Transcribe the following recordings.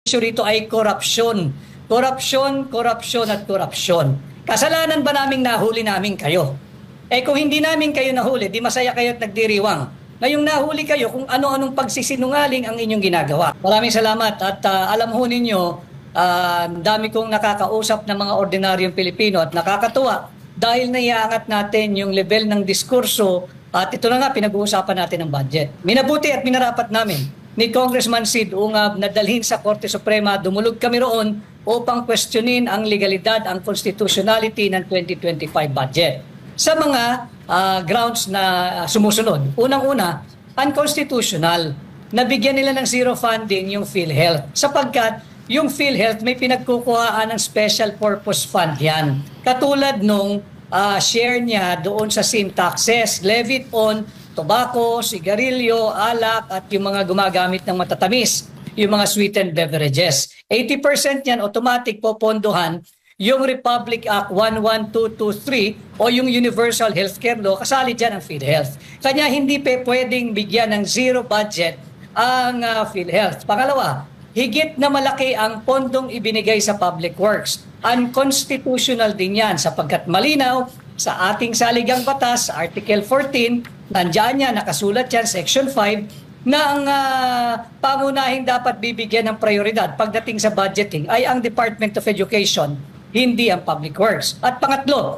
issue rito ay korupsyon. Korupsyon, korupsyon at korupsyon. Kasalanan ba naming nahuli namin kayo? Eh kung hindi namin kayo nahuli, di masaya kayo at nagdiriwang. Ngayong nahuli kayo kung ano-anong pagsisinungaling ang inyong ginagawa. Maraming salamat at alam ho ninyo, dami kong nakakausap ng mga ordinaryong Pilipino at nakakatuwa dahil naiaangat natin yung level ng diskurso at ito na nga pinag-uusapan natin ang budget. Minabuti at minarapat namin ni Congressman Sid Ungab na dalhin sa Korte Suprema, dumulog kami roon upang questionin ang legalidad, ang constitutionality ng 2025 budget. Sa mga grounds na sumusunod. Unang-una, unconstitutional. Nabigyan nila ng zero funding yung PhilHealth sapagkat yung PhilHealth may pinagkukuhaan ng special purpose fund yan. Katulad nung share niya doon sa sin taxes levied on tobacco, sigarilyo, alak at yung mga gumagamit ng matatamis, yung mga sweetened beverages. 80% yan automatic popondohan yung Republic Act 11223 o yung Universal Healthcare Law, kasali dyan ang PhilHealth. Kanya hindi pwedeng bigyan ng zero budget ang PhilHealth. Pangalawa, higit na malaki ang pondong ibinigay sa public works. Unconstitutional din yan sapagkat malinaw sa ating saligang batas, Article 14, nandiyan yan, nakasulat yan, Section 5, na ang pangunahing dapat bibigyan ng prioridad pagdating sa budgeting ay ang Department of Education, hindi ang Public Works. At pangatlo,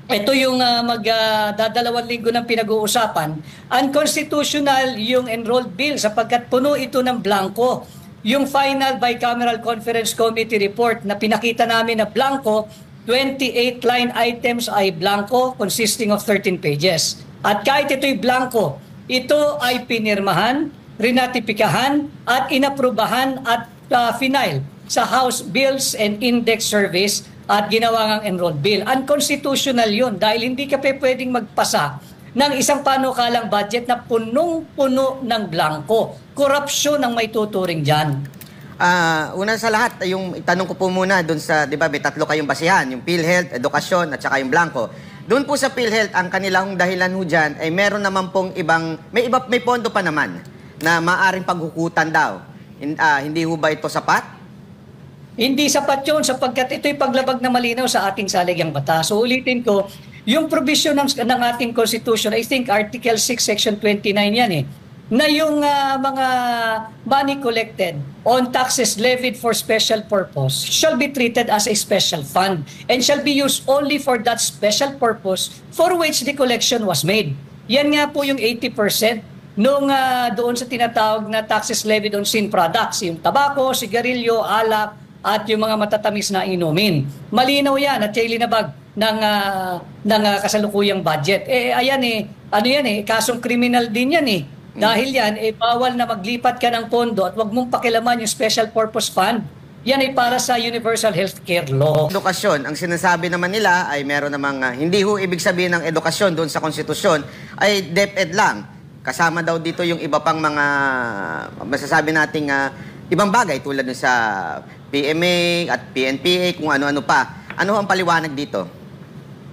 ito yung magdadalawang linggo ng pinag-uusapan, unconstitutional yung enrolled bill sapagkat puno ito ng blanco. Yung final bicameral conference committee report na pinakita namin na blanco, 28 line items ay blanco consisting of 13 pages. At kahit ito'y blanco, ito ay pinirmahan, rinatipikahan at inaprubahan at final sa House Bills and Index Service at ginawa ng enrolled bill. Unconstitutional yun dahil hindi ka pwedeng magpasa ng isang panukalang budget na punong-puno ng blanco. Korupsyon ang may tuturing dyan. Una sa lahat, yung itanong ko po muna doon sa, di ba, may tatlo kayong basihan, yung PhilHealth, edukasyon, at saka yung blanco. Doon po sa PhilHealth, ang kanilang dahilan ho dyan ay meron naman pong may pondo pa naman na maaring paghukutan daw. Hindi ho ba ito sapat? Hindi sapat yun sapagkat ito'y paglabag na malinaw sa ating saligang batas. So ulitin ko, yung provision ng ating Constitution, I think Article 6, Section 29 yan na yung mga money collected on taxes levied for special purpose shall be treated as a special fund and shall be used only for that special purpose for which the collection was made. Yan nga po yung 80% nung doon sa tinatawag na taxes levied on sin products, yung tabako, sigarilyo, alak, at yung mga matatamis na inumin. Malinaw yan at siya linabag ng kasalukuyang budget. Ayan kasong kriminal din yan Dahil yan, bawal na maglipat ka ng pondo at wag mong pakilaman yung special purpose fund. Yan ay para sa Universal Healthcare Law. Edukasyon, ang sinasabi naman nila ay meron namang, hindi ho ibig sabihin ng edukasyon doon sa konstitusyon, ay DepEd lang. Kasama daw dito yung iba pang mga, masasabi nating ibang bagay tulad dun sa PMA at PNPA, kung ano-ano pa. Ano ang paliwanag dito?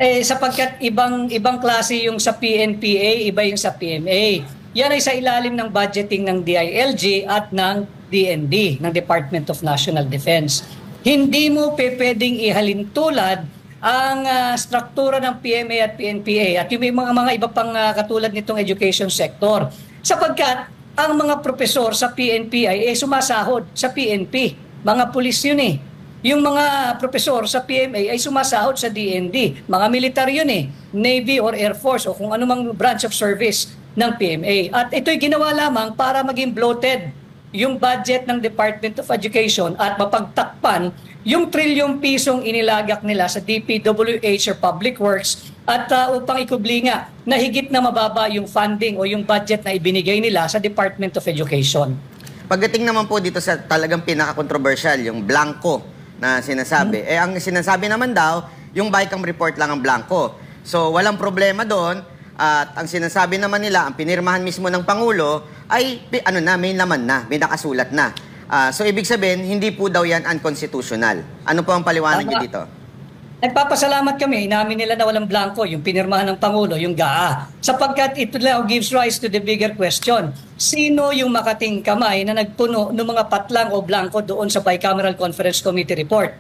Sapagkat ibang klase yung sa PNPA, iba yung sa PMA. Yan ay sa ilalim ng budgeting ng DILG at ng DND, ng Department of National Defense. Hindi mo pwedeng ihalin tulad ang struktura ng PMA at PNPA at yung mga iba pang katulad nitong education sector. Sapagkat ang mga profesor sa PNP ay sumasahod sa PNP. Mga pulis yun Yung mga profesor sa PMA ay sumasahod sa DND. Mga militar yun Navy or Air Force o kung anumang branch of service ng PMA. At ito'y ginawa lamang para maging bloated yung budget ng Department of Education at mapagtakpan yung trilyong pisong inilagak nila sa DPWH or Public Works at upang ikubli nga na higit na mababa yung funding o yung budget na ibinigay nila sa Department of Education. Pagdating naman po dito sa talagang pinaka-controversial, yung blanco na sinasabi. Ang sinasabi naman daw, yung BICAM report lang ang blanco. So, walang problema doon. At ang sinasabi naman nila, ang pinirmahan mismo ng Pangulo, ay may laman na, may nakasulat na. So, ibig sabihin, hindi po daw yan unconstitutional. Ano po ang paliwanag niyo dito? Nagpapasalamat kami, inamin nila na walang blanco, yung pinirmahan ng Pangulo, yung GAA. Sapagkat ito now gives rise to the bigger question. Sino yung makating kamay na nagpuno ng mga patlang o blanco doon sa Bicameral Conference Committee report?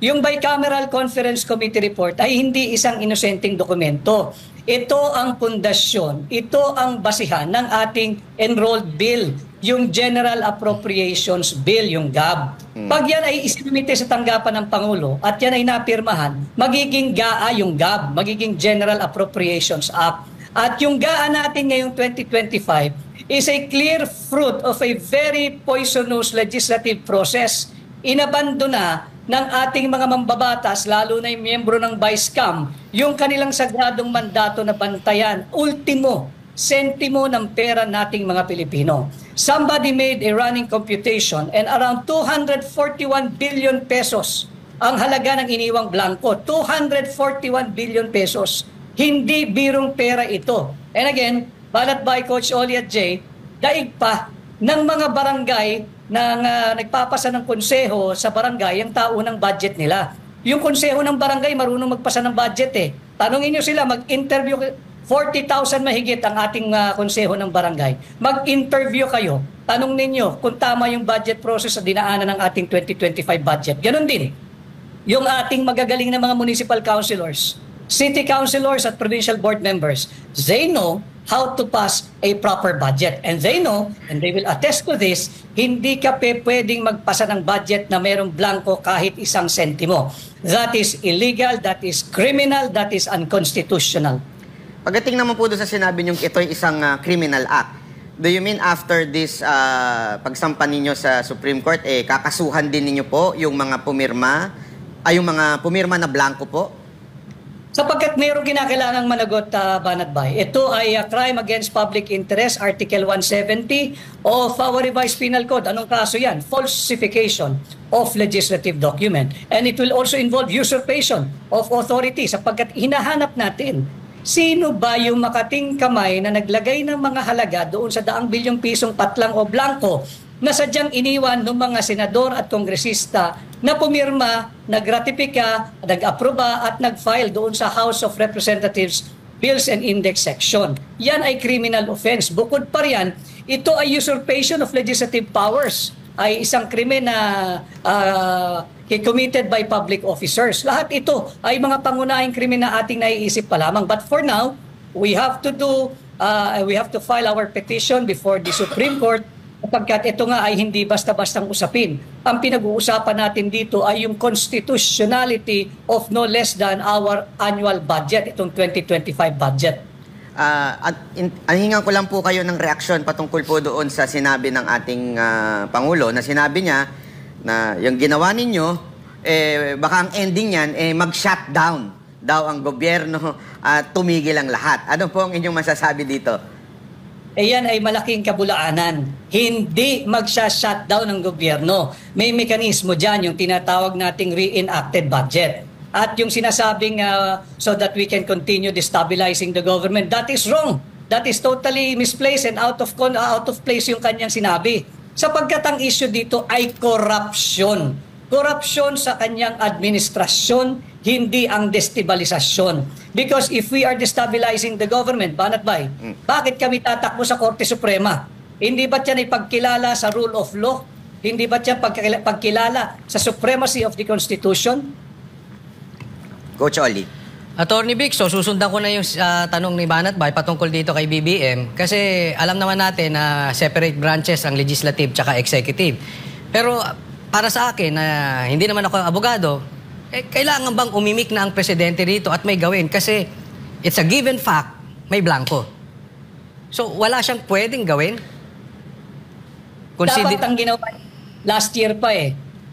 Yung Bicameral Conference Committee report ay hindi isang inosenteng dokumento. Ito ang pundasyon, ito ang basihan ng ating enrolled bill, yung General Appropriations Bill, yung GAB. Pag yan ay isinumite sa tanggapan ng Pangulo at yan ay napirmahan, magiging GAA yung GAB, magiging General Appropriations Act. At yung GAA natin ngayong 2025 is a clear fruit of a very poisonous legislative process. Inabando na ng ating mga mambabatas, lalo na yung miyembro ng BICAM, yung kanilang sagradong mandato na bantayan, ultimo, sentimo ng pera nating mga Pilipino. Somebody made a running computation and around 241 billion pesos ang halaga ng iniwang blanco. 241 billion pesos. Hindi birong pera ito. And again, balat by Coach Oli at Jay, daig pa ng mga barangay na nagpapasa ng konseho sa barangay ang taunang budget nila. Yung konseho ng barangay marunong magpasa ng budget eh. Tanungin nyo sila, mag-interview, 40,000 mahigit ang ating konseho ng barangay. Mag-interview kayo, tanong ninyo kung tama yung budget process sa dinaanan ng ating 2025 budget. Ganon din, yung ating magagaling na mga municipal councilors, city councilors at provincial board members, they know how to pass a proper budget. And they know, and they will attest to this, hindi ka pwedeng magpasa ng budget na merong blanco kahit isang sentimo. That is illegal, that is criminal, that is unconstitutional. Pagdating naman po doon sa sinabi niyong ito'y isang criminal act, do you mean after this pagsampa ninyo sa Supreme Court, kakasuhan din ninyo po yung mga pumirma, yung mga pumirma na blanco po? Sapagkat mayroong kinakailangang managot, Banat Bay. Ito ay crime against public interest, Article 170 of our revised penal code. Anong kaso yan? Falsification of legislative document. And it will also involve usurpation of authority sapagkat hinahanap natin sino ba yung makating kamay na naglagay ng mga halaga doon sa daang bilyong pisong patlang o blanco na sadyang iniwan ng mga senador at kongresista na pumirma, nagratipika, nag-aproba at nag-file doon sa House of Representatives Bills and Index Section. Yan ay criminal offense. Bukod pa riyan, ito ay usurpation of legislative powers. Ay isang krimen na committed by public officers. Lahat ito ay mga pangunahing krimen na ating naiisip pa lamang. But for now, we have to file our petition before the Supreme Court sapagkat ito nga ay hindi basta-bastang usapin. Ang pinag-uusapan natin dito ay yung constitutionality of no less than our annual budget, itong 2025 budget. Hingan ko lang po kayo ng reaksyon patungkol po doon sa sinabi ng ating Pangulo na sinabi niya na yung ginawa ninyo, baka ang ending niyan, mag-shutdown daw ang gobyerno at tumigil ang lahat. Ano po ang inyong masasabi dito? Yan ay malaking kabulaanan. Hindi magsha-shutdown ng gobyerno. May mekanismo dyan, yung tinatawag nating reenacted budget. At yung sinasabing so that we can continue destabilizing the government, that is wrong. That is totally misplaced and out of place yung kanyang sinabi. Sapagkat ang issue dito ay corruption. Corruption sa kanyang administrasyon, hindi ang destabilisasyon. Because if we are destabilizing the government, Banat Bay, bakit kami tatakbo sa Korte Suprema? Hindi ba yan ipagkilala sa rule of law? Hindi ba yan pagkilala sa supremacy of the Constitution? Coach Oli. Attorney Vic, so susundan ko na yung tanong ni Banat Bay patungkol dito kay BBM kasi alam naman natin na separate branches ang legislative tsaka executive. Pero para sa akin na hindi naman ako abogado, kailangan bang umimik na ang presidente dito at may gawin? Kasi it's a given fact, may blanco. So wala siyang pwedeng gawin? Dapat ang ginawa last year pa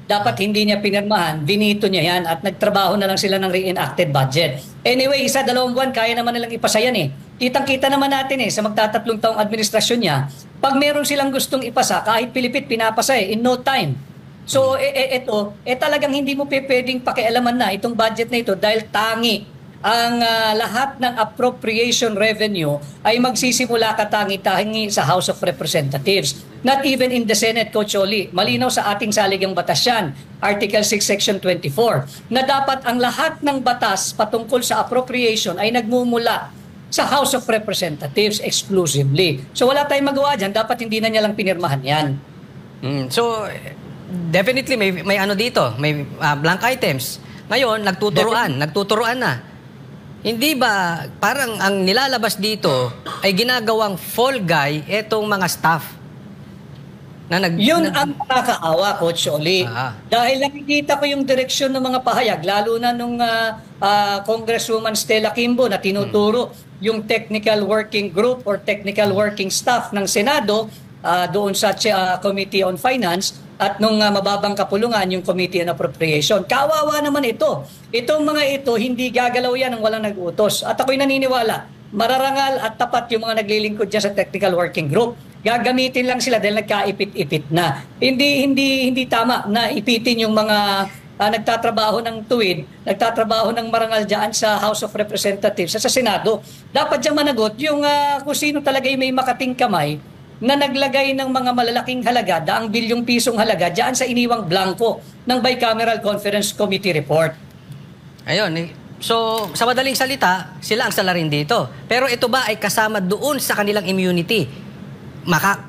dapat hindi niya pinirmahan, binito niya yan at nagtrabaho na lang sila ng reenacted budget. Anyway, 1-2 buwan, kaya naman nilang ipasa yan Kitang-kita naman natin sa magtatatlong taong administrasyon niya, pag meron silang gustong ipasa, kahit pilipit, pinapasa in no time. So ito, talagang hindi mo pwedeng pakialaman na itong budget na ito dahil tangi ang lahat ng appropriation revenue ay magsisimula katangi-tangi sa House of Representatives. Not even in the Senate, Coach Oli. Malinaw sa ating saligang batas yan, Article 6, Section 24, na dapat ang lahat ng batas patungkol sa appropriation ay nagmumula sa House of Representatives exclusively. So wala tayong magawa dyan, dapat hindi na niya lang pinirmahan yan. So, definitely may ano dito, may blank items. Ngayon, nagtuturuan na. Hindi ba parang ang nilalabas dito ay ginagawang fall guy etong mga staff? Yun ang nakakaawa, Coach Oli. Dahil nakikita ko yung direksyon ng mga pahayag, lalo na nung Congresswoman Stella Kimbo na tinuturo yung technical working group or technical working staff ng Senado doon sa Committee on Finance at nung mababang kapulungan yung Committee on Appropriation. Kawawa naman ito. Itong mga ito, hindi gagalaw yan ng walang nag-utos. At ako'y naniniwala, mararangal at tapat yung mga naglilingkod dyan sa technical working group. Gagamitin lang sila dahil nagkaipit-ipit na. Hindi tama na ipitin yung mga nagtatrabaho ng tuwid, nagtatrabaho ng marangal dyan sa House of Representatives, sa Senado. Dapat dyan managot yung kung sino talaga yung may makating kamay na naglagay ng mga malalaking halaga, daang bilyong pisong halaga, dyan sa iniwang blanco ng Bicameral Conference Committee report. Ayun. So, sa madaling salita, sila ang salarin dito. Pero ito ba ay kasama doon sa kanilang immunity?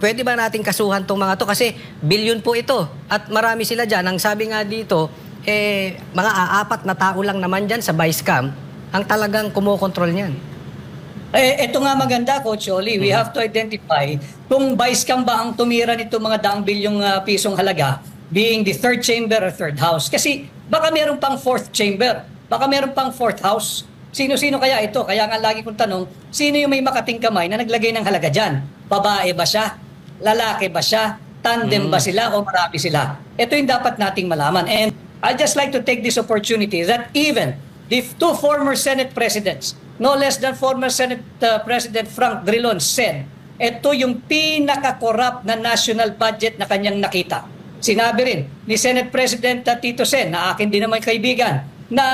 Pwede ba nating kasuhan tong mga to? Kasi bilyon po ito. At marami sila dyan. Ang sabi nga dito, mga aapat na tao lang naman dyan sa vice cam ang talagang kumokontrol niyan. Ito nga maganda, Coach Oli. We have to identify kung vice cam ba ang tumira nito mga daang bilyong pisong halaga, being the third chamber or third house. Kasi baka meron pang fourth chamber, baka meron pang fourth house. Sino-sino kaya ito? Kaya nga lagi kong tanong, sino yung may makating kamay na naglagay ng halaga dyan? Babae ba siya? Lalaki ba siya? Tandem ba sila o marami sila? Ito yung dapat nating malaman. And I'd just like to take this opportunity that even the two former Senate presidents, no less than former Senate President Frank Drilon said, ito yung pinaka-corrupt na national budget na kanyang nakita. Sinabi rin ni Senate President Tito Sen, na akin din naman kaibigan, na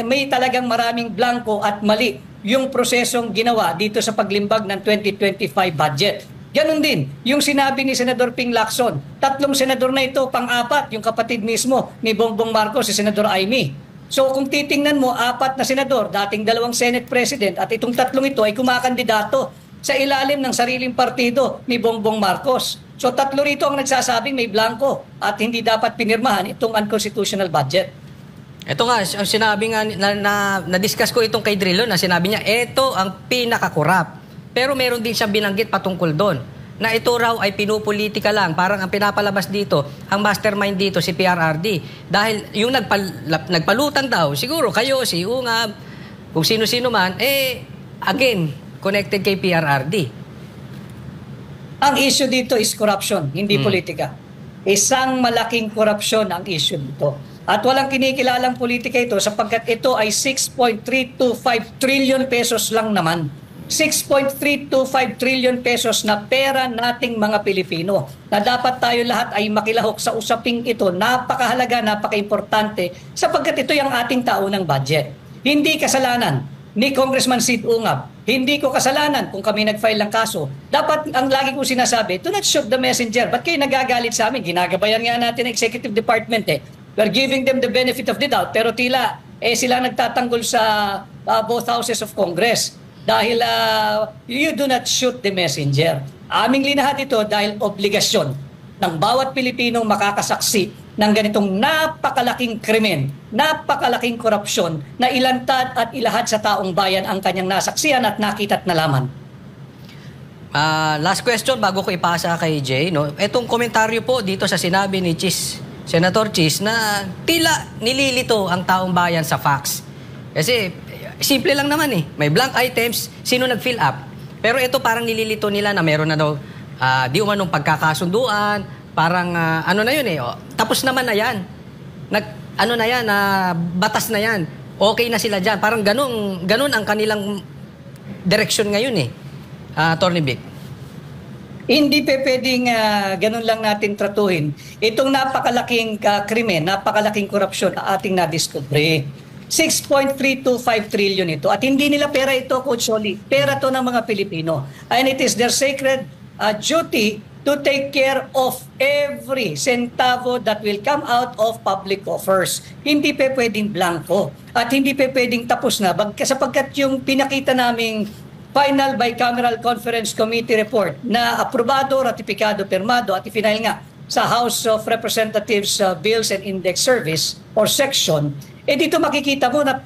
may talagang maraming blanco at mali yung prosesong ginawa dito sa paglimbag ng 2025 budget. Ganon din, yung sinabi ni Senador Ping Lacson, tatlong senador na ito, pang-apat, yung kapatid mismo ni Bongbong Marcos, si Senador Amy. So kung titingnan mo, apat na senador, dating dalawang Senate President at itong tatlong ito ay kumakandidato sa ilalim ng sariling partido ni Bongbong Marcos. So tatlo rito ang nagsasabing may blanco at hindi dapat pinirmahan itong unconstitutional budget. Ito nga, ang sinabi nga, na-discuss ko itong kay Drilon, na sinabi niya, ito ang pinaka-corrupt. Pero meron din siyang binanggit patungkol doon, na ito raw ay pinupolitika lang. Parang ang pinapalabas dito, ang mastermind dito si PRRD. Dahil yung nagpalutang daw, siguro kayo, si Ungab, kung sino-sino man, again, connected kay PRRD. Ang issue dito is corruption, hindi politika. Isang malaking korupsyon ang issue dito. At walang kinikilalang politika ito sapagkat ito ay 6.325 trillion pesos lang naman. 6.325 trillion pesos na pera nating mga Pilipino na dapat tayo lahat ay makilahok sa usaping ito. Napakahalaga, napaka-importante sapagkat ito yung ating taunang budget. Hindi kasalanan ni Congressman Sid Ungab. Hindi ko kasalanan kung kami nag-file ng kaso. Dapat, ang lagi kong sinasabi, do not shoot the messenger. Ba't kayo nagagalit sa amin? Ginagabayan nga natin ang executive department We're giving them the benefit of the doubt. Pero tila, sila nagtatanggol sa both houses of Congress. Dahil you do not shoot the messenger. Aming linahad ito dahil obligasyon ng bawat Pilipinong makakasaksi ng ganitong napakalaking krimen, napakalaking korupsyon na ilantad at ilahad sa taong bayan ang kanyang nasaksihan at nakita at nalaman. Last question bago ko ipasa kay Jay. No? Etong komentaryo po dito sa sinabi ni Senator Chis na tila nililito ang taong bayan sa facts. Kasi simple lang naman may blank items, sino nag-fill up. Pero ito parang nililito nila na meron na daw di umanong pagkakasunduan, parang ano na yun tapos naman na yan. Ano na yan, batas na yan. Okay na sila dyan. Parang ganun ang kanilang direction ngayon Attorney Vic. Hindi pwedeng ganun lang natin tratuhin. Itong napakalaking krimen, napakalaking korupsyon na ating nadiskubre. 6.325 trillion ito. At hindi nila pera ito, Coach Oli. Pera to ng mga Pilipino. And it is their sacred duty to take care of every centavo that will come out of public coffers. Hindi pa pwedeng blanco. At hindi pa pwedeng tapos na. Sapagkat yung pinakita naming final bicameral conference committee report na aprobado, ratipikado, pirmado at ifinal nga sa House of Representatives Bills and Index Service or Section, dito makikita mo na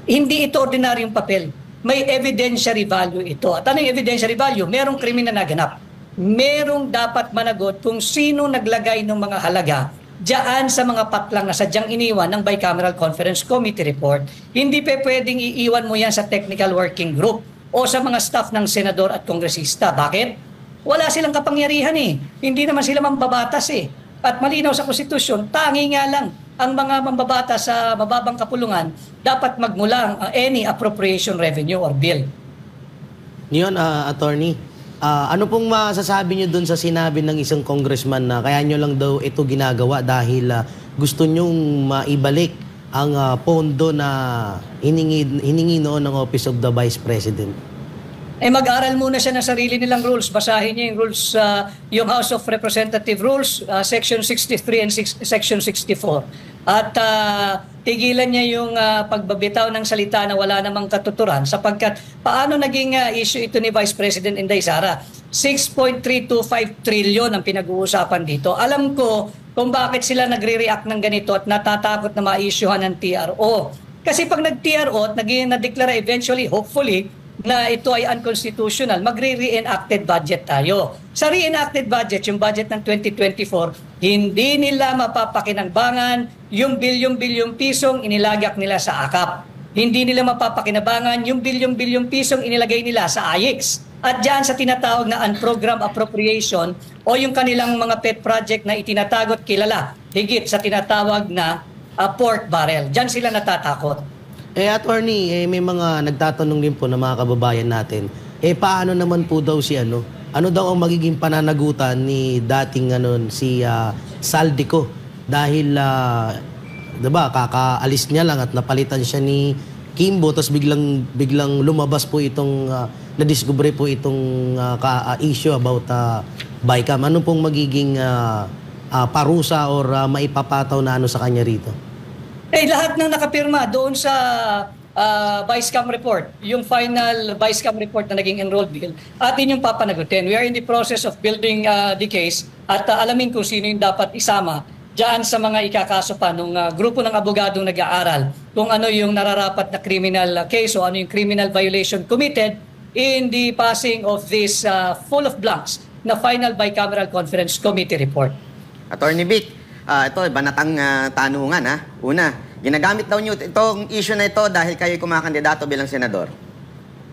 hindi ito ordinaryong papel. May evidentiary value ito. At anong evidentiary value? Merong krimen na naganap. Merong dapat managot kung sino naglagay ng mga halaga diyan sa mga patlang na sadyang iniwan ng Bicameral Conference Committee report. Hindi pa pwedeng iiwan mo yan sa technical working group o sa mga staff ng senador at kongresista. Bakit? Wala silang kapangyarihan eh. Hindi naman sila mambabatas eh. At malinaw sa konstitusyon, tangi nga lang ang mga mambabatas sa mababang kapulungan dapat magmulang any appropriation revenue or bill. Ngayon, attorney, ano pong masasabi niyo doon sa sinabi ng isang congressman na kaya niyo lang daw ito ginagawa dahil gusto niyong maibalik ang pondo na hiningi noon ng Office of the Vice President? Mag-aral muna siya ng sarili nilang rules. Basahin niya yung rules, yung House of Representative Rules, Section 63 and Section 64. At tigilan niya yung pagbabitaw ng salita na wala namang katuturan sapagkat paano naging issue ito ni Vice President Inday Sara? 6.325 trillion ang pinag-uusapan dito. Alam ko kung bakit sila nagre-react ng ganito at natatakot na ma-issuehan ng TRO. Kasi pag nag-TRO at na-declare eventually, hopefully, na ito ay unconstitutional, magre-reenacted budget tayo. Sa reenacted budget, yung budget ng 2024, hindi nila mapapakinangbangan yung bilyong-bilyong pisong inilagak nila sa AKAP. Hindi nila mapapakinabangan yung bilyong-bilyong pisong inilagay nila sa AIX. At dyan sa tinatawag na unprogrammed appropriation o yung kanilang mga pet project na itinatagot kilala, higit sa tinatawag na pork barrel. Dyan sila natatakot. Attorney, may mga nagtatanong din po na mga kababayan natin, paano naman po daw si ano daw ang magiging pananagutan ni dating si Saldico dahil, diba, kakaalis niya lang at napalitan siya ni Kimbo, tapos biglang lumabas po itong, na-discover po itong issue about BICAM. Ano pong magiging parusa or maipapataw na sa kanya rito? Lahat ng nakapirma doon sa Vice-Cam report, yung final Vice-Cam report na naging enrolled bill, atin yung papanagutin. We are in the process of building the case at alamin kung sino yung dapat isama dyan sa mga ikakaso pa ng grupo ng abogadong nag-aaral kung ano yung nararapat na criminal case o ano yung criminal violation committed in the passing of this full of blanks na final Bicameral Conference Committee report. Attorney Vic, ito, banatang tanungan ha. Una, ginagamit daw niyo itong issue na ito dahil kayo kumakandidato bilang senador.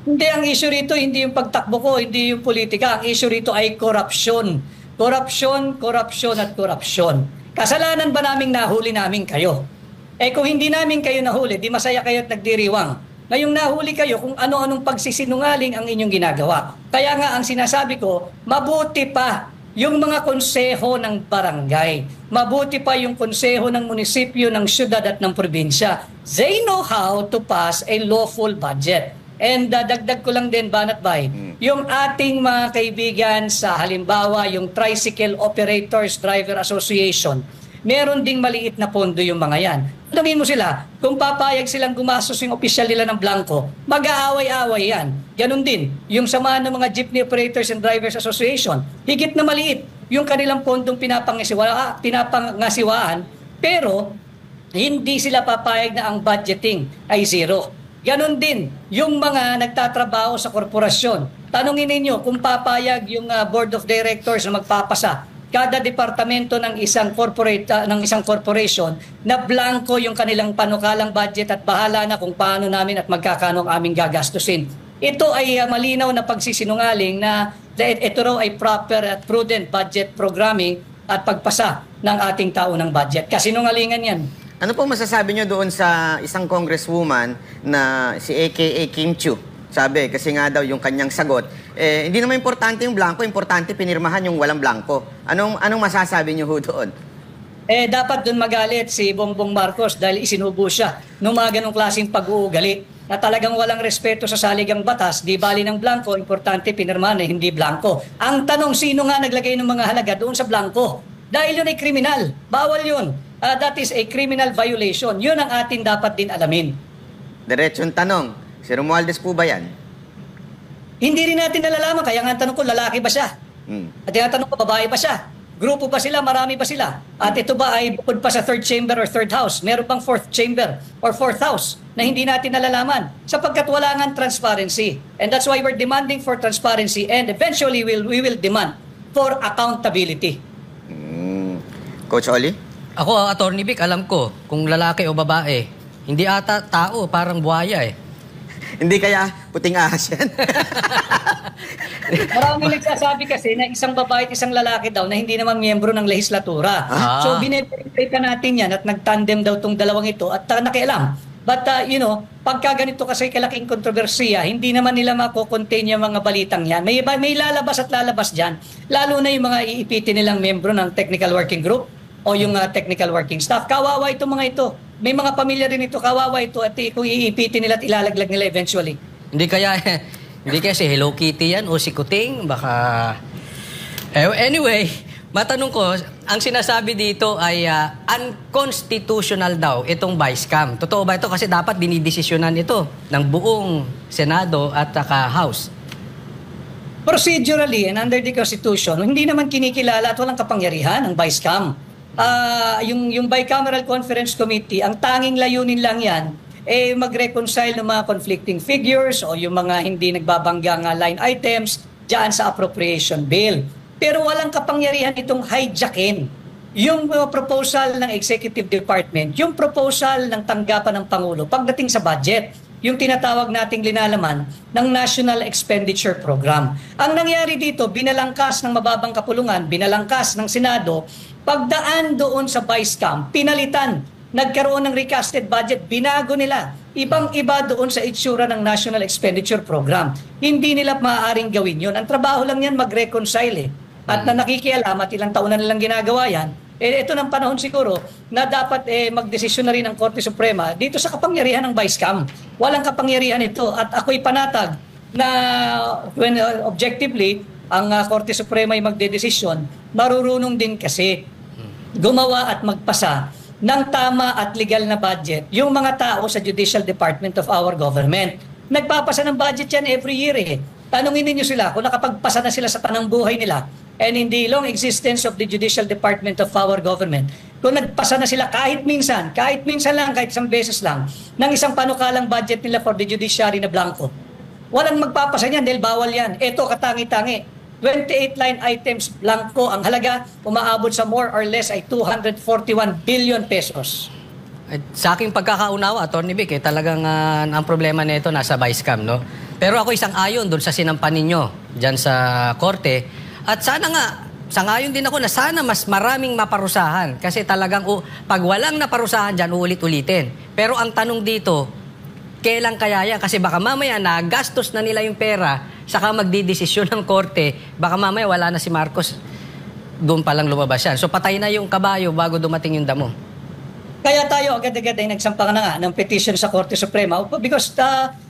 Hindi, ang issue rito hindi yung pagtakbo ko, hindi yung politika. Ang issue rito ay korupsyon. Korupsyon, korupsyon at korupsyon. Kasalanan ba naming nahuli namin kayo? Kung hindi namin kayo nahuli, di masaya kayo at nagdiriwang. Ngayong nahuli kayo kung ano-anong pagsisinungaling ang inyong ginagawa. Kaya nga ang sinasabi ko, mabuti pa yung mga konseho ng barangay. Mabuti pa yung konseho ng munisipyo, ng syudad at ng probinsya. They know how to pass a lawful budget. And dagdag ko lang din, Banat Bay, yung ating mga kaibigan sa halimbawa, yung Tricycle Operators Driver Association, meron ding maliit na pondo yung mga yan. Tanungin mo sila, kung papayag silang gumastos yung opisyal nila ng blanco, mag-aaway-away yan. Ganon din, yung samahan ng mga Jeepney Operators and Drivers Association, higit na maliit yung kanilang pondong pinapangasiwaan, pero hindi sila papayag na ang budgeting ay zero. Ganon din yung mga nagtatrabaho sa korporasyon. Tanungin ninyo kung papayag yung board of directors na magpapasa kada departamento ng isang corporation na blanco yung kanilang panukalang budget at bahala na kung paano namin at magkakano ang aming gagastusin. Ito ay malinaw na pagsisinungaling na ito raw ay proper at prudent budget programming at pagpasa ng ating taunang budget. Kasinungalingan yan. Ano po masasabi niyo doon sa isang congresswoman na si AKA Kim Chiu? Sabi, kasi nga daw yung kanyang sagot, hindi naman importante yung blanco, importante pinirmahan yung walang blanco. Anong masasabi niyo ho doon? dapat doon magalit si Bongbong Marcos dahil isinubo siya ng mga ganong klaseng pag-uugali na talagang walang respeto sa saligang batas, di bali ng blanco, importante pinirmahan na hindi blanco. Ang tanong, sino nga naglagay ng mga halaga doon sa blanco? Dahil yun ay kriminal. Bawal yun. That is a criminal violation. Yun ang atin dapat din alamin. Diretsong tanong, si Romualdez po ba yan? Hindi rin natin nalalaman. Kaya nga ang tanong ko, lalaki ba siya? At tinatanong ko, babae ba siya? Grupo ba sila? Marami ba sila? At ito ba ay bukod pa sa third chamber or third house? Meron bang fourth chamber or fourth house na hindi natin nalalaman? Sapagkat wala nga transparency. And that's why we're demanding for transparency and eventually we will demand for accountability. Coach Oli? Ako, Attorney Vic, alam ko kung lalaki o babae. Hindi ata tao, parang buhaya eh. Hindi kaya puting ahas yan? Maraming nagsasabi kasi na isang babae at isang lalaki daw na hindi naman miyembro ng lehislatura. So bine-verify ka natin yan at nagtandem daw tong dalawang ito at nakialam. But pagka ganito kasi kalaking kontrobersiya, hindi naman nila mako-contain yung mga balitang yan. May lalabas at lalabas dyan, lalo na yung mga iipitin nilang miyembro ng technical working group o yung technical working staff. Kawawa itong mga ito. May mga pamilya rin ito, kawawa ito at kung iipitin nila at ilalaglag nila eventually. Hindi kaya si Hello Kitty yan o si Kuting, baka... Anyway, matanong ko, ang sinasabi dito ay unconstitutional daw itong vice cam. Totoo ba ito? Kasi dapat dinidesisyonan ito ng buong Senado at House. Procedurally and under the Constitution, hindi naman kinikilala at walang kapangyarihan ang vice cam. Yung Bicameral Conference Committee, ang tanging layunin lang yan, mag-reconcile ng mga conflicting figures o yung mga hindi nagbabanggang line items dyan sa appropriation bill. Pero walang kapangyarihan itong hijackin yung proposal ng Executive Department, yung proposal ng tanggapan ng Pangulo pagdating sa budget, yung tinatawag nating linalaman ng National Expenditure Program. Ang nangyari dito, binalangkas ng mababang kapulungan, binalangkas ng Senado, pagdaan doon sa Vice Cam, pinalitan, nagkaroon ng recasted budget, binago nila. Ibang-iba doon sa itsura ng National Expenditure Program. Hindi nila maaaring gawin yun. Ang trabaho lang yan mag-reconcile. At na nakikialam at ilang taon na nilang ginagawa yan, ito ng panahon siguro na dapat magdesisyon na rin ang Korte Suprema dito sa kapangyarihan ng Vice Cam. Walang kapangyarihan ito. At ako'y panatag na when objectively ang Korte Suprema ay magdedesisyon, marurunong din kasi gumawa at magpasa ng tama at legal na budget yung mga tao sa Judicial Department of our government. Nagpapasa ng budget yan every year eh. Tanungin niyo sila kung nakapagpasa na sila sa tanang buhay nila and in the long existence of the Judicial Department of our government, kung nagpasa na sila kahit minsan lang, kahit isang beses lang, ng isang panukalang budget nila for the judiciary na blanco. Walang magpapasa niyan dahil bawal yan. Ito katangi-tangi. 28 line items blanco ang halaga, umaabot sa more or less ay 241 billion pesos. At sa aking pagkakaunawa, Atty. Vic, talagang ang problema nito nasa vice cam, no? Pero ako isang ayon doon sa sinampan ninyo dyan sa korte. At sana nga, sangayon din ako na sana mas maraming maparusahan. Kasi talagang pag walang naparusahan dyan, uulit-ulitin. Pero ang tanong dito, kailan kaya yan? Kasi baka mamaya nagastos na nila yung pera, saka magdidesisyon ng korte, baka mamaya wala na si Marcos, doon palang lumabas yan. So patay na yung kabayo bago dumating yung damo. Kaya tayo agad-agad ay nagsampa na nga ng petition sa Korte Suprema because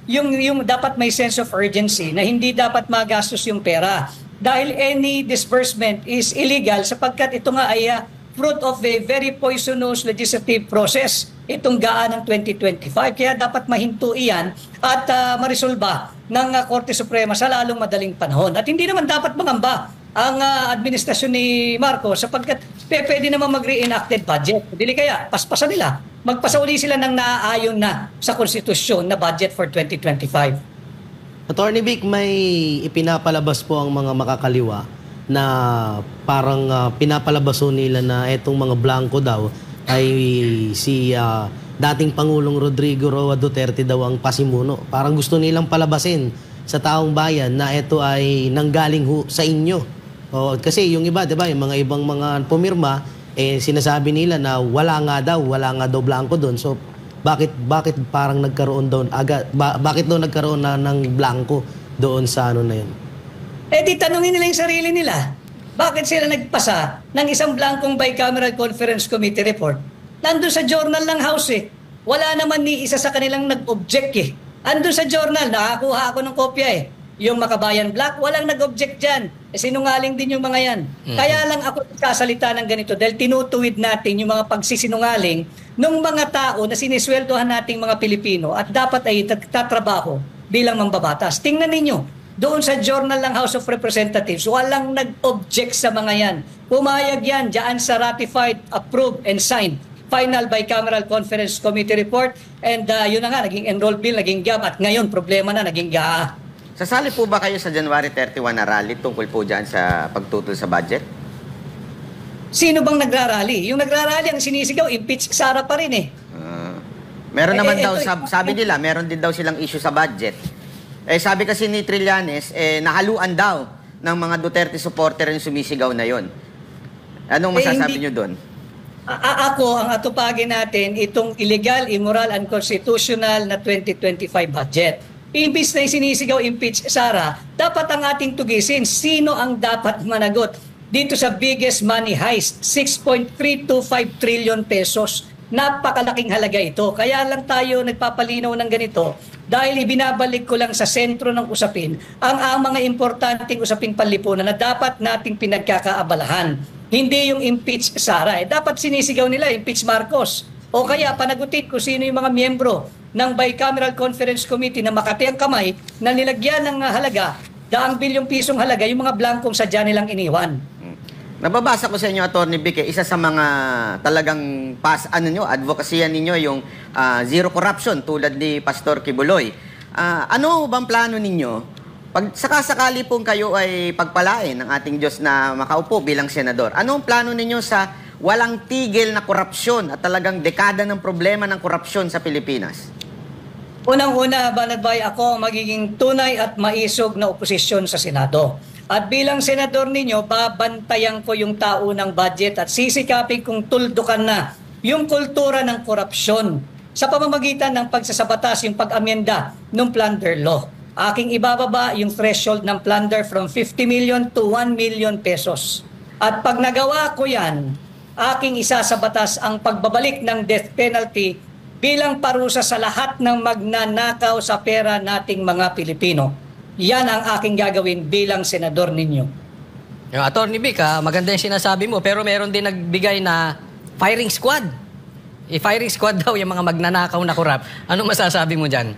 yung dapat may sense of urgency na hindi dapat magastos yung pera. Dahil any disbursement is illegal sapagkat ito nga ay fruit of a very poisonous legislative process, itong gaan ng 2025. Kaya dapat mahinto iyan at marisolba ng Korte Suprema sa lalong madaling panahon. At hindi naman dapat mangamba ang administrasyon ni Marcos sapagkat pwede naman mag-reenacted budget. Dili kaya, paspasan nila. Magpasa uli sila ng naaayon na sa konstitusyon na budget for 2025. Attorney Vic, may ipinapalabas po ang mga makakaliwa na parang pinapalabaso nila na etong mga blanco daw ay si dating Pangulong Rodrigo Roa Duterte daw ang pasimuno. Parang gusto nilang palabasin sa taong bayan na ito ay nanggaling sa inyo. Kasi yung iba, 'di ba, yung mga ibang mga pumirma sinasabi nila na wala nga daw blanco doon. So bakit parang nagkaroon doon bakit daw nagkaroon na ng blanco doon sa ano na yun? Di tanungin nila yung sarili nila. Bakit sila nagpasa ng isang blankong bicameral conference committee report? Nandun sa journal ng House eh. Wala naman ni isa sa kanilang nag-object eh. Andun sa journal, nakakuha ako ng kopya eh. Yung Makabayan Black, walang nag-object dyan. Sinungaling din yung mga yan. Kaya lang ako kasalita ng ganito dahil tinutuwid natin yung mga pagsisinungaling ng mga tao na sinisweldohan nating mga Pilipino at dapat ay tatrabaho bilang mambabatas. Tingnan ninyo, doon sa journal ng House of Representatives, walang nag-object sa mga yan. Pumayag yan dyan sa ratified, approved, and signed final bicameral conference committee report and yun na nga, naging enroll bill, naging GAB at ngayon problema na, naging GAA. Sasali po ba kayo sa January 31 na rally tungkol po dyan sa pagtutol sa budget? Sino bang nagrarally? Yung nagrarally, ang sinisigaw, impeach Sara pa rin eh. Meron naman daw, sabi nila, meron din daw silang issue sa budget. Sabi kasi ni Trillanes, nahaluan daw ng mga Duterte supporter yung sumisigaw na yon. Anong masasabi nyo doon? Ako, ang atupagin natin, itong illegal, immoral, unconstitutional na 2025 budget. Imbis na sinisigaw impeach Sara, dapat ang ating tugisin sino ang dapat managot dito sa biggest money heist, 6.325 trillion pesos. Napakalaking halaga ito. Kaya lang tayo nagpapalinaw ng ganito dahil ibinabalik ko lang sa sentro ng usapin ang mga importanteng usaping panlipunan na dapat nating pinagkakaabalahan. Hindi yung impeach Sara. Dapat sinisigaw nila impeach Marcos. O kaya panagutin kung sino yung mga miyembro ng Bicameral Conference Committee na makati ang kamay na nilagyan ng halaga, daang bilyong pisong halaga, yung mga blankong sadya nilang iniwan. Nababasa ko sa inyo, Atty. Vic, isa sa mga talagang advokasya ninyo yung zero corruption tulad ni Pastor Kibuloy. Ano bang plano ninyo? Pag sakasakali pong kayo ay pagpalain ng ating Diyos na makaupo bilang senador, anong plano ninyo sa walang tigil na korupsyon at talagang dekada ng problema ng korupsyon sa Pilipinas? Unang-una, Banatbay, ako magiging tunay at maisog na oposisyon sa Senado. At bilang senador ninyo, babantayan ko yung tao ng budget at sisikapin kong tuldukan na yung kultura ng korupsyon sa pamamagitan ng pagsasabatas, yung pag-amyenda ng plunder law. Aking ibababa yung threshold ng plunder from 50 million to 1 million pesos. At pag nagawa ko yan, aking isasabatas ang pagbabalik ng death penalty bilang parusa sa lahat ng magnanakaw sa pera nating mga Pilipino. Yan ang aking gagawin bilang senador ninyo. Atty. Vic, maganda yung sinasabi mo, pero meron din nagbigay na firing squad. Firing squad daw yung mga magnanakaw na korap. Ano masasabi mo dyan?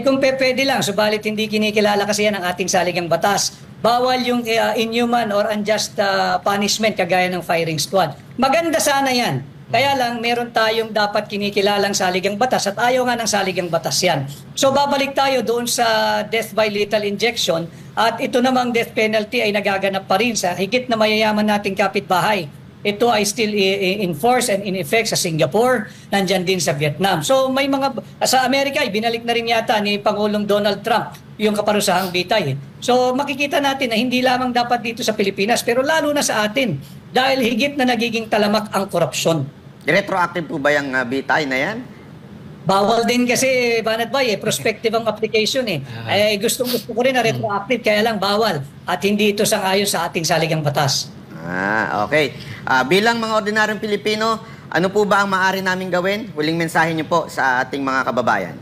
Kung pwede lang, subalit hindi kinikilala kasi yan ang ating saligang batas. Bawal yung inhuman or unjust punishment kagaya ng firing squad. Maganda sana yan. Kaya lang, meron tayong dapat kinikilalang saligang batas at ayaw nga ng saligang batas yan. So babalik tayo doon sa death by lethal injection at ito namang death penalty ay nagaganap pa rin sa higit na mayayaman nating kapitbahay. Ito ay still in force and in effect sa Singapore, nandyan din sa Vietnam. So may mga, sa Amerika, binalik na rin yata ni Pangulong Donald Trump yung kaparusahang bitay. So makikita natin na hindi lamang dapat dito sa Pilipinas, pero lalo na sa atin, dahil higit na nagiging talamak ang korupsyon. Retroactive po ba yung bitay na yan? Bawal din kasi, Banatbay, prospective ang application eh. Gustong-gusto ko rin na retroactive, kaya lang bawal. At hindi ito sang-ayon sa ating saligang batas. Okay. Bilang mga ordinaryong Pilipino, ano po ba ang maaari namin gawin? Huling mensahe niyo po sa ating mga kababayan.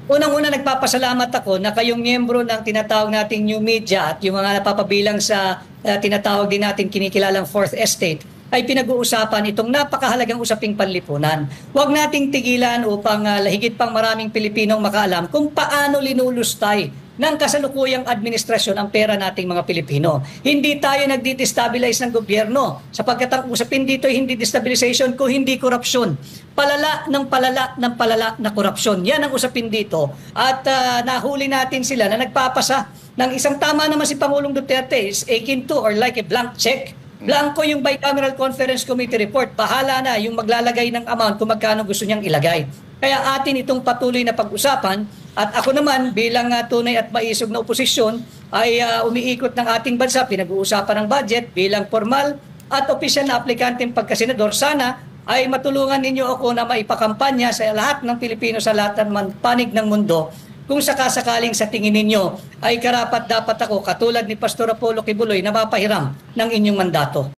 Unang-una, nagpapasalamat ako na kayong miyembro ng tinatawag nating new media at yung mga napapabilang sa tinatawag din natin kinikilalang Fourth Estate ay pinag-uusapan itong napakahalagang usaping panlipunan. Huwag nating tigilan upang higit pang maraming Pilipinong makaalam kung paano linulustay ng kasalukuyang administrasyon ang pera nating mga Pilipino. Hindi tayo nagdi-destabilize ng gobyerno sapagkat ang usapin dito ay hindi destabilization kung hindi korupsyon. Palala ng palala ng palala na korupsyon. Yan ang usapin dito. At nahuli natin sila na nagpapasa ng isang tama naman si Pangulong Duterte is akin to or like a blank check. Blanco yung Bicameral Conference Committee report. Bahala na yung maglalagay ng amount kung magkano gusto niyang ilagay. Kaya atin itong patuloy na pag-usapan at ako naman bilang tunay at maisog na oposisyon ay umiikot ng ating bansa. Pinag-uusapan ng budget bilang formal at opisyal na aplikanteng pagkasenador. Sana ay matulungan ninyo ako na maipakampanya sa lahat ng Pilipino sa lahat ng panig ng mundo kung sakasakaling sa tingin ninyo ay karapat dapat ako katulad ni Pastor Apollo Kibuloy na mapahiram ng inyong mandato.